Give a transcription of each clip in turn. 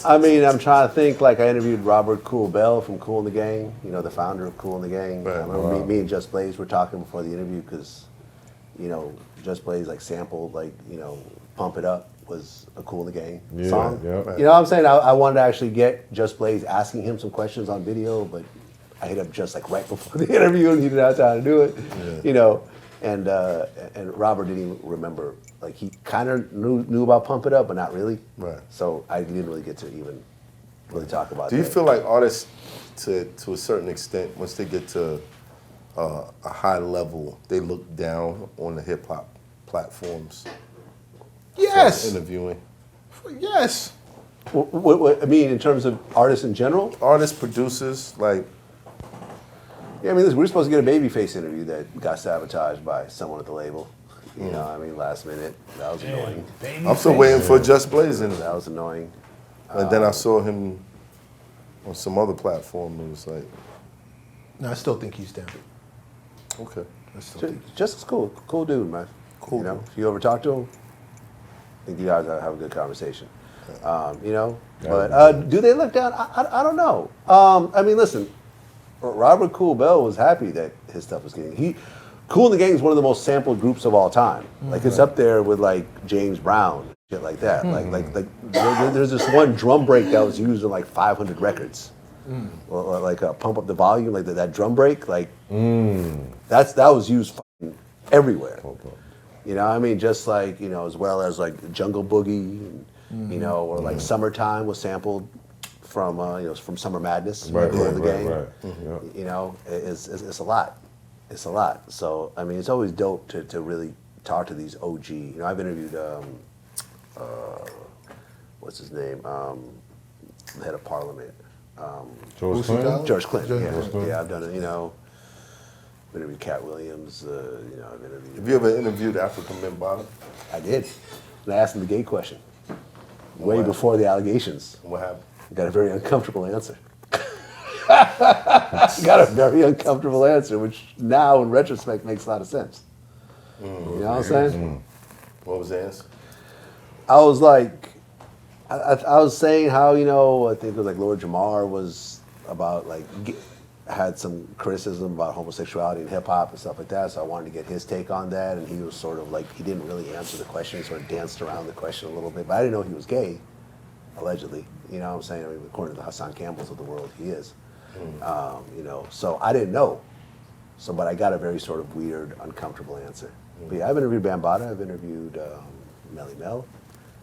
I mean, I'm trying to think. Like, I interviewed Robert Cool Bell from Cool and the Gang. You know, the founder of Cool and the Gang. Right. I remember me and Just Blaze were talking before the interview because, you know, Just Blaze like sampled like, you know, "Pump It Up" was a Cool and the Gang song. Yeah. You know what I'm saying? I wanted to actually get Just Blaze asking him some questions on video, but I hit up just like right before the interview, and he didn't have time to do it. Yeah. You know, and Robert didn't even remember. Like, he kind of knew about "Pump It Up," but not really. Right. So I didn't really get to even really talk about that. Do you feel like artists, to a certain extent, once they get to a high level, they look down on the hip hop platforms? Yes. For interviewing. Yes. What, I mean, in terms of artists in general? Artists, producers, like. Yeah, I mean, listen, we were supposed to get a Babyface interview that got sabotaged by someone at the label. You know, I mean, last minute. That was annoying. I'm still waiting for Just Blaze interview. That was annoying. And then I saw him on some other platform. It was like, No, I still think he's down. okay. I still think Just as cool dude, man. Cool You know, dude. if you ever talk to him, I think you guys have a good conversation. You know, but do they look down? I don't know. I mean, listen, Robert Cool Bell was happy that his stuff was getting Cool and the Gang is one of the most sampled groups of all time. Like, it's up there with like James Brown, shit like that. Like there's this one drum break that was used in like 500 records. Or like Pump Up the Volume, like that drum break, like that was used fucking everywhere. You know, I mean, just like, you know, as well as like Jungle Boogie, you know, or like Summertime was sampled from you know, from Summer Madness, Right. the Gang. Yeah. You know, it's a lot. It's a lot. So, I mean, it's always dope to really talk to these OG. You know, I've interviewed, what's his name? The head of Parliament. George Boosie Clinton? Collins? George Clinton, yeah. George Clinton. Yeah, I've done it, you know. I've interviewed Cat Williams, you know, I've interviewed. Have you ever interviewed African Bambaataa? I did. And I asked him the gay question. Way Wow. before the allegations. What happened? Got a very uncomfortable answer. Got a very uncomfortable answer, which now, in retrospect, makes a lot of sense. You know what I'm saying? What was the answer? I was like, I was saying how, you know, I think it was like Lord Jamar was about like, had some criticism about homosexuality in hip hop and stuff like that, so I wanted to get his take on that, and he was sort of like, he didn't really answer the question, he sort of danced around the question a little bit, but I didn't know he was gay, allegedly. You know what I'm saying? I mean, according to the Hassan Campbells of the world, he is. You know, so I didn't know. So, but I got a very sort of weird, uncomfortable answer. But yeah, I've interviewed Bambaataa, I've interviewed Melly Mel,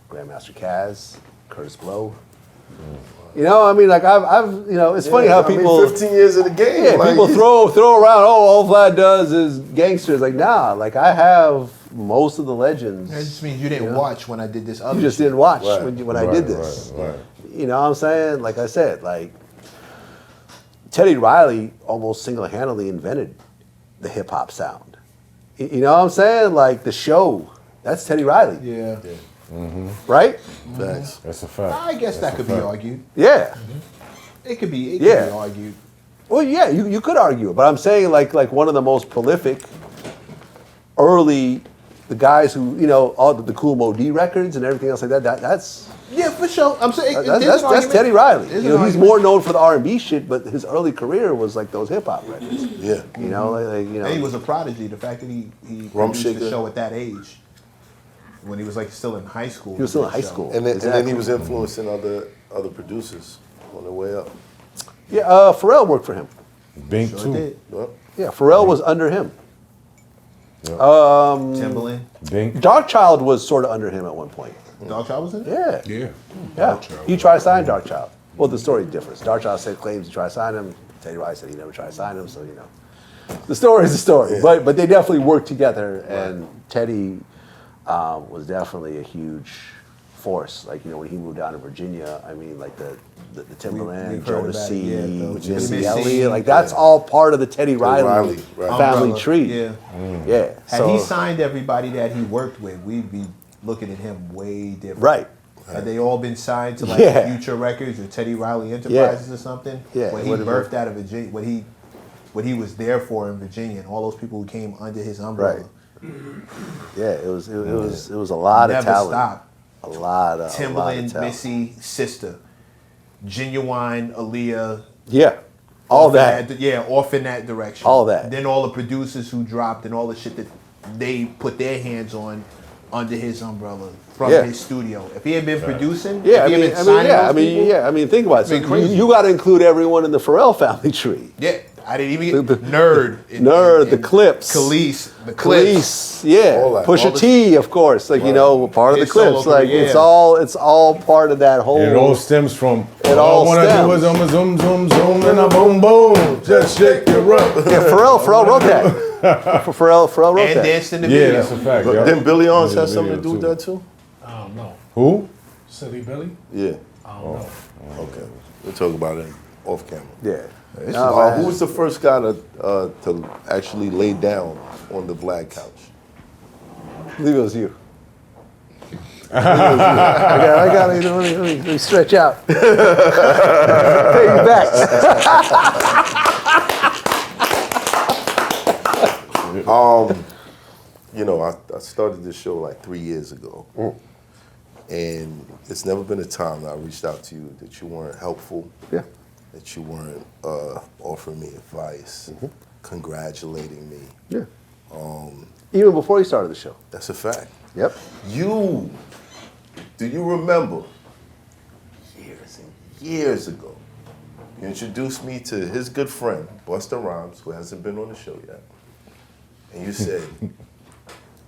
Grandmaster Caz, Curtis Blow. You know, I mean, like I've you know, it's funny how people 15 years in the game. yeah, like, people throw around, oh, all Vlad does is gangsters. Like, nah, like I have most of the legends. That just means you didn't watch when I did this other You just shit. didn't watch Right. when I did this. Right. You know what I'm saying? Like I said, like Teddy Riley almost single-handedly invented the hip-hop sound. You know what I'm saying? Like the show, that's Teddy Riley, Yeah. right? Facts. That's a fact. I guess that could be argued. Yeah. It could be Yeah. argued. Well, yeah, you could argue it, but I'm saying like one of the most prolific early, the guys who, you know, all the Cool Mo D records and everything else like that's Yeah, for sure. I'm saying that's Teddy Riley. There's You an know, he's argument. more known for the R&B shit, but his early career was like those hip hop records. Yeah. You know, like you know. And he was a prodigy. The fact that he Rum produced the Shaker. show at that age, when he was like still in high school. He was still in the high show. school. And then Exactly. he was influencing other producers on their way up. Yeah, Pharrell worked for him. Bink Sure too. did. Yep. Yeah, Pharrell was under him. Timbaland. Bink. Darkchild was sort of under him at one point. Dogchild was in it? Yeah. Yeah. Yeah. He tried to sign Darkchild. Well, the story differs. Darkchild said claims he tried to sign him. Teddy Riley said he never tried to sign him, so you know. The story is the story. Yeah. But they definitely worked together, and Teddy was definitely a huge force. Like, you know, when he moved down to Virginia, I mean, like the Timberland, we've heard about it, Jodeci, yeah, the Missy Missy, Elliott, like that's all part of the Teddy Riley, Riley, right. family Umbrella, tree. yeah. Yeah. Had So, he signed everybody that he worked with, we'd be looking at him way different. right. Had they all been signed to like Yeah. Future Records or Teddy Riley Enterprises or something? Yeah, When it he would've birthed out of Virginia, what he was there for in Virginia, and all those people who came under his umbrella. Right. Yeah, it was a lot of Never talent. stopped. A lot of Timbaland, talent. Missy, Sister. Genuine, Aaliyah. Yeah. All that. Off in that direction. All that. Then all the producers who dropped and all the shit that they put their hands on under his umbrella from his studio. If he had been producing, Yeah, if he had been signing those people, I mean, think about it. it'd be crazy. You got to include everyone in the Pharrell family tree. Yeah, I didn't even get Nerd. The Clips. Khalees, the Clips. Khalees, yeah. All that. Pusha All the- T, of course. Like, you know, part of the His solo Clips. Like, career, it's all part of that whole. It all stems from. It all I wanna stems. do is I'm a zoom, zoom, zoom, and a boom, boom. Just shake your up. Yeah, Pharrell wrote that. Pharrell wrote And that. danced in the Yeah, video. that's a fact. But Yeah. didn't Billy Owens Yeah, have something to video do with that too? I don't know. Who? Silly Billy? Yeah. I don't know. Okay. We'll talk about it off camera. Yeah. Who was the first guy to actually lay down on the Vlad couch? I believe it was you. I got it. Let me stretch out. Pay you back. You know, I started this show like 3 years ago. And it's never been a time that I reached out to you that you weren't helpful, Yeah. that you weren't offering me advice, congratulating me. Yeah. Even before you started the show. That's a fact. Yep. Do you remember years and years ago, you introduced me to his good friend, Busta Rhymes, who hasn't been on the show yet. And you said,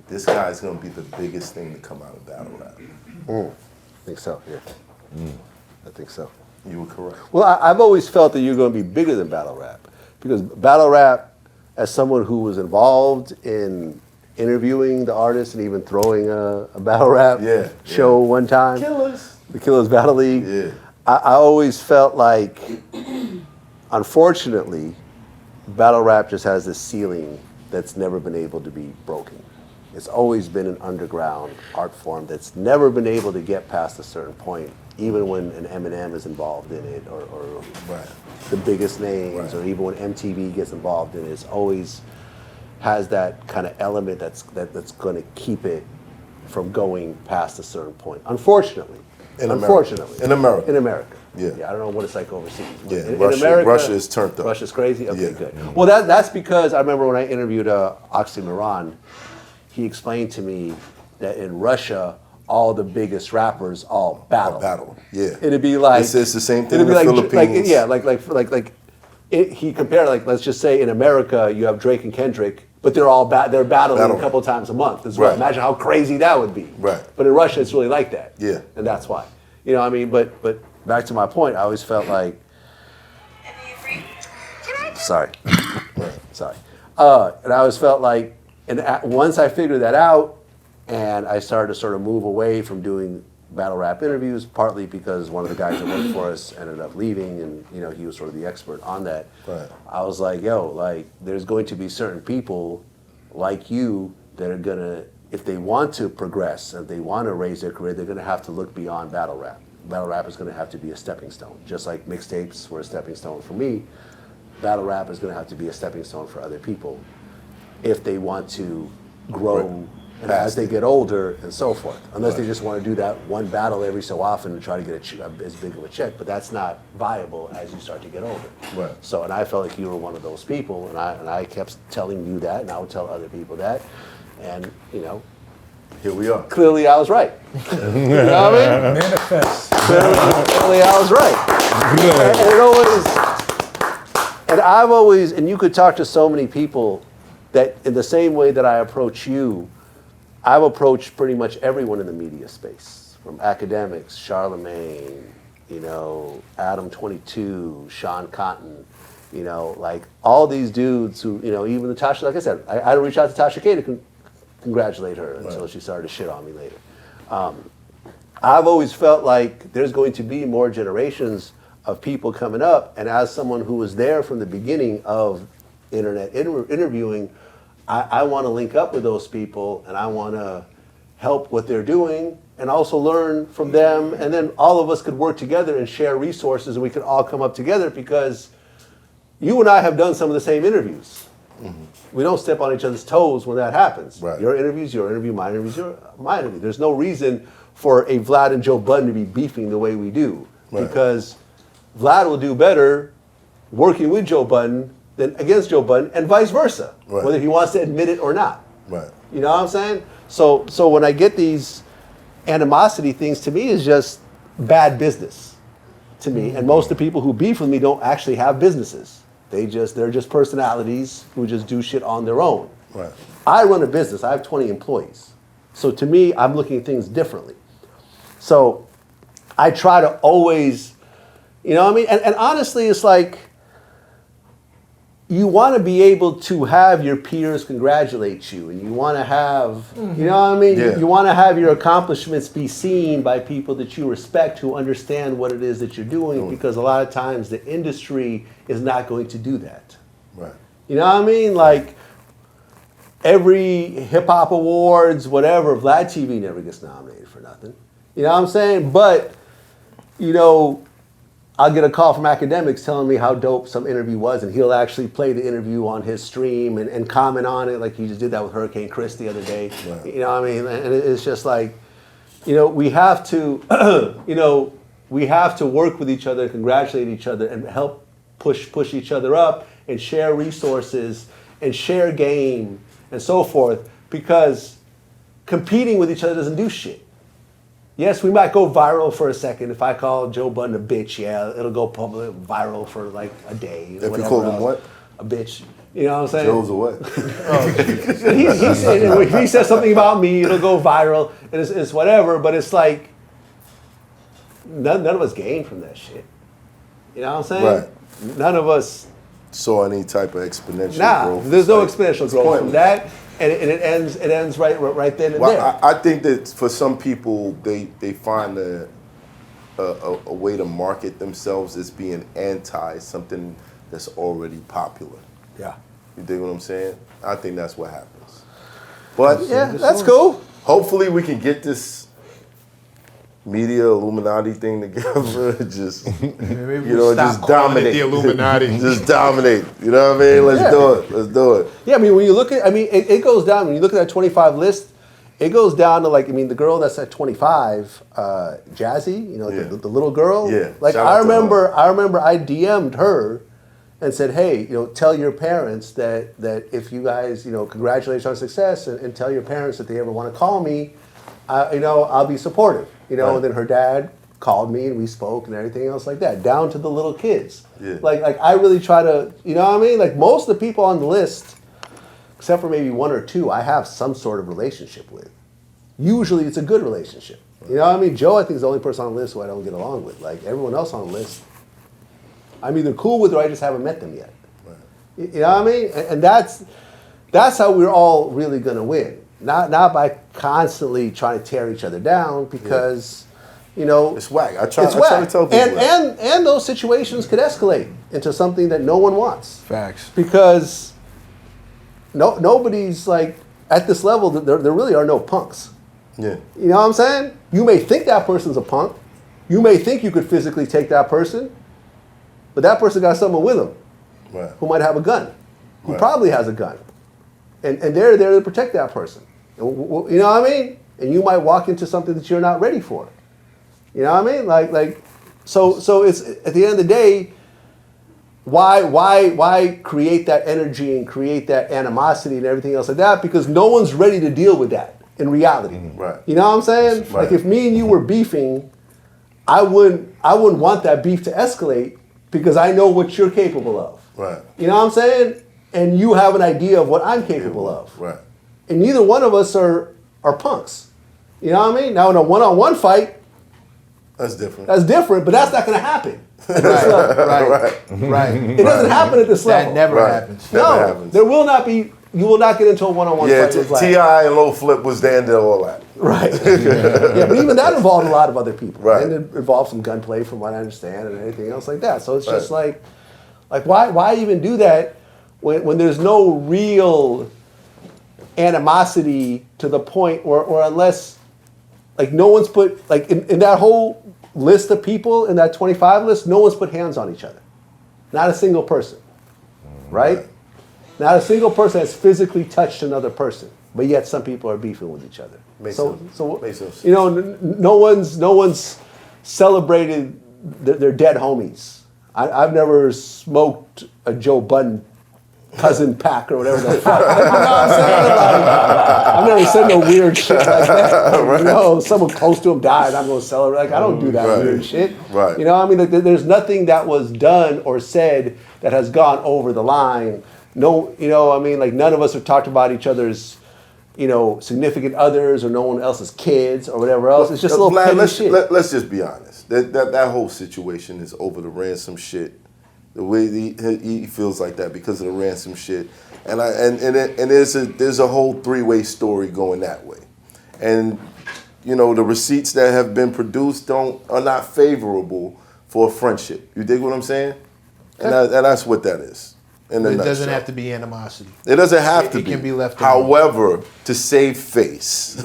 this guy's gonna be the biggest thing to come out of battle rap. I think so, yeah. I think so. You were correct. Well, I've always felt that you're going to be bigger than battle rap. Because battle rap, as someone who was involved in interviewing the artists and even throwing a battle rap show one time. Killers. The Killers Battle League. Yeah. I always felt like, unfortunately, battle rap just has this ceiling that's never been able to be broken. It's always been an underground art form that's never been able to get past a certain point, even when an Eminem is involved in it, or the biggest names, or even when MTV gets involved in it. It's always has that kind of element that's going to keep it from going past a certain point. Unfortunately. In America. In America. Yeah. Yeah. I don't know what it's like overseas. Yeah, In Russia- America, Russia is turned up. Russia's crazy? Okay, Yeah. good. Well, that's because I remember when I interviewed Oxymoron, he explained to me that in Russia, all the biggest rappers all battle. Battle, yeah. It'd be like It's the same thing it'd in be the like, Philippines. He compared, like, let's just say in America you have Drake and Kendrick, but they're battling a couple times a month as well. Right. Imagine how crazy that would be. Right. But in Russia, it's really like that. Yeah. And that's why. You know what I mean? But back to my point, I always felt like. Sorry. Sorry. And I always felt like, once I figured that out, and I started to sort of move away from doing battle rap interviews, partly because one of the guys that worked for us ended up leaving, and he was sort of the expert on that. Right. I was like, there's going to be certain people like you that are gonna, if they want to progress and they want to raise their career, they're gonna have to look beyond battle rap. Battle rap is gonna have to be a stepping stone, just like mixtapes were a stepping stone for me. Battle rap is gonna have to be a stepping stone for other people if they want to grow and as they get older and so forth. Unless they just want to do that one battle every so often and try to get as big of a check, but that's not viable as you start to get older. Right. So, and I felt like you were one of those people, and I kept telling you that, and I would tell other people that, and Here we are. clearly I was right. You know what I mean? Manifest. Clearly I was right. And I've always, and you could talk to so many people that in the same way that I approach you, I've approached pretty much everyone in the media space, from academics, Charlemagne, Adam 22, Sean Cotton, like all these dudes who, even Natasha, like I said, I reached out to Tasha K to congratulate her until she started to shit on me later. I've always felt like there's going to be more generations of people coming up, and as someone who was there from the beginning of internet interviewing, I want to link up with those people, and I want to help what they're doing and also learn from them, and then all of us could work together and share resources, and we could all come up together, because you and I have done some of the same interviews. We don't step on each other's toes when that happens. Right. Your interview's your interview, my interview's my interview. There's no reason for a Vlad and Joe Budden to be beefing the way we do, Right. because Vlad will do better working with Joe Budden than against Joe Budden, and vice versa, Right. whether he wants to admit it or not. Right. You know what I'm saying? So when I get these animosity things, to me is just bad business to me. And most of the people who beef with me don't actually have businesses. They're just personalities who just do shit on their own. Right. I run a business. I have 20 employees. So to me, I'm looking at things differently. So I try to always, you know what I mean? And honestly, it's like, you want to be able to have your peers congratulate you, and you want to have, you know what I mean? Yeah. You want to have your accomplishments be seen by people that you respect, who understand what it is that you're doing, because a lot of times the industry is not going to do that. Right. You know what I mean? Like, every hip hop awards, whatever, Vlad TV never gets nominated for nothing. You know what I'm saying? But, you know, I'll get a call from academics telling me how dope some interview was, and he'll actually play the interview on his stream and comment on it, like he just did that with Hurricane Chris the other day. Right. You know what I mean? And it's just like, you know, we have to, you know, we have to work with each other, congratulate each other, and help push each other up, and share resources, and share game, and so forth, because competing with each other doesn't do shit. Yes, we might go viral for a second. If I call Joe Budden a bitch, yeah, it'll go public viral for like a day. If you call him what? A bitch. You know what I'm saying? Joe's away. If he says something about me, it'll go viral, and it's whatever. But it's like, none of us gain from that shit. You know what I'm saying? Right. None of us. Saw any type of exponential growth. There's no It's like, exponential it's growth from pointless. that, and it ends right then and Well, there. I think that for some people, they find a way to market themselves as being anti something that's already popular. Yeah. You dig what I'm saying? I think that's what happens. But Yeah, that's cool. hopefully we can get this media Illuminati thing together. Just you know, just dominate the Illuminati. Just dominate. You know what I mean? Let's do it. Let's do it. Yeah, I mean, when you look at, it goes down, when you look at that 25 list, it goes down to like, the girl that's at 25, Jazzy, you know, Yeah. the little girl. Yeah, Like, shout I out to remember I DM'd her and said, hey, you know, tell your parents that if you guys, you know, congratulations on success, and tell your parents that they ever want to call me, you know, I'll be supportive. You know, Right. and then her dad called me and we spoke and everything else like that, down to the little kids. Yeah. Like I really try to, you know what I mean? Like, most of the people on the list, except for maybe one or two, I have some sort of relationship with. Usually it's a good relationship. You know what I mean? Joe, I think, is the only person on the list who I don't get along with. Like, everyone else on the list, I'm either cool with or I just haven't met them yet. Right. You know what I mean? And that's how we're all really going to win. Not by constantly trying to tear each other down, because, you know, It's whack. I try it's to whack. tell people that. And those situations could escalate into something that no one wants. Facts. Because nobody's like, at this level, there really are no punks. Yeah. You know what I'm saying? You may think that person's a punk. You may think you could physically take that person, but that person got someone with them Right. who might have a gun, who Right. probably has a gun. And they're there to protect that person. And you know what I mean? And you might walk into something that you're not ready for. You know what I mean? Like, so it's, at the end of the day, why create that energy and create that animosity and everything else like that? Because no one's ready to deal with that in reality. Right. You know what I'm saying? Right. Like, if me and you were beefing, I wouldn't want that beef to escalate, because I know what you're capable of. Right. You know what I'm saying? And you have an idea of what I'm capable of. Right. And neither one of us are punks. You know what I mean? Now, in a one-on-one fight, That's different. that's different, but that's not going to happen. Right. It doesn't happen at this level. That never Right. happens. Never No, happens. there will not be. You will not get into a one-on-one Yeah, fight with Vlad. T.I. and Low Flip was the end of all that. Right. Yeah, but even that involved a lot of other people. Right. And it involved some gunplay, from what I understand, and anything else like that. So it's just like why even do that when there's no real animosity to the point, or unless, like, no one's put, like, in that whole list of people, in that 25 list, no one's put hands on each other. Not a single person. Right? Not a single person has physically touched another person, but yet some people are beefing with each other. Makes So sense. you know, no one's celebrated their dead homies. I've never smoked a Joe Budden cousin pack or whatever the fuck. You know what I'm saying? Like, I've never said no weird shit like that. Right. You know, someone close to him died, I'm gonna celebrate. Like, I don't do that Right. weird shit. Right. You know, I mean, like, there's nothing that was done or said that has gone over the line. No, you know, I mean, like, none of us have talked about each other's, you know, significant others or no one else's kids or whatever else. It's just a little Vlad, petty let's, shit. let's just be honest. That whole situation is over the ransom shit. The way he feels like that because of the ransom shit, and there's a whole three-way story going that way, and you know the receipts that have been produced are not favorable for a friendship. You dig what I'm saying? And that's what that is. It doesn't have to be animosity. It doesn't have to be. It can be left alone. However, to save face,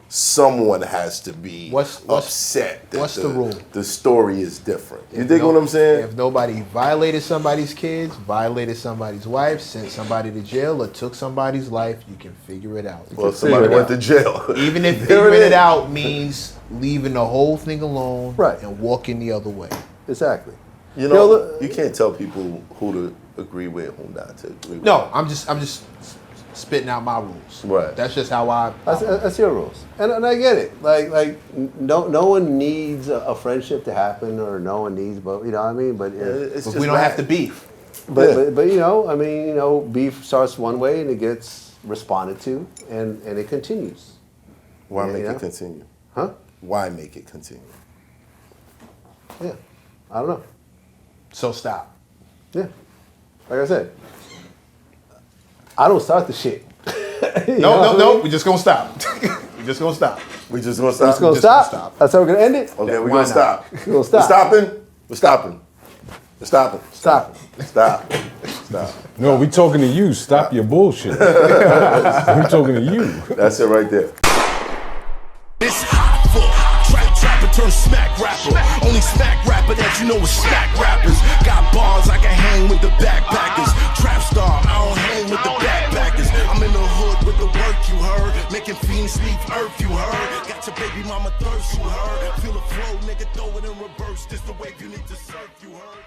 someone has to be upset. That what's the rule? The story is different. You dig what I'm saying? If nobody violated somebody's kids, violated somebody's wife, sent somebody to jail, or took somebody's life, you can figure it out. Well, somebody went to jail. Even if figuring it out means leaving the whole thing alone Right. and walking the other way. Exactly. You know, you can't tell people who to agree with, who not to agree with. No, I'm just spitting out my rules. Right. That's just how I. That's your rules, and I get it. Like no one needs a friendship to happen, or no one needs, but you know what I mean. But It's But just we don't have to beef. but you know, I mean, you know, beef starts one way and it gets responded to, and it continues. Why Yeah, make yeah. it continue? Huh? Why make it continue? Yeah, I don't know. So stop. Yeah, like I said, I don't start the shit. No. We just gonna stop. We just gonna stop. We just gonna stop. It's gonna Just gonna stop. stop. That's how we're gonna end it. Okay, we're Why gonna not? stop. We're gonna stop. We're stopping. We're stopping. We're stopping. Stop. Stop. Stop. No, we talking to you. Stop your bullshit. We talking to you. That's it right there. It's Hoffa, trapper turn smack rapper. Only smack rapper that you know is smack rappers. Got bars, I can hang with the backpackers. Trap star, I don't hang with the backpackers. I'm in the hood with the work you heard. Making fiends leave earth you heard. Got your baby mama thirst you heard. Feel the flow, nigga, throw it in reverse. This the wave you need to surf you heard.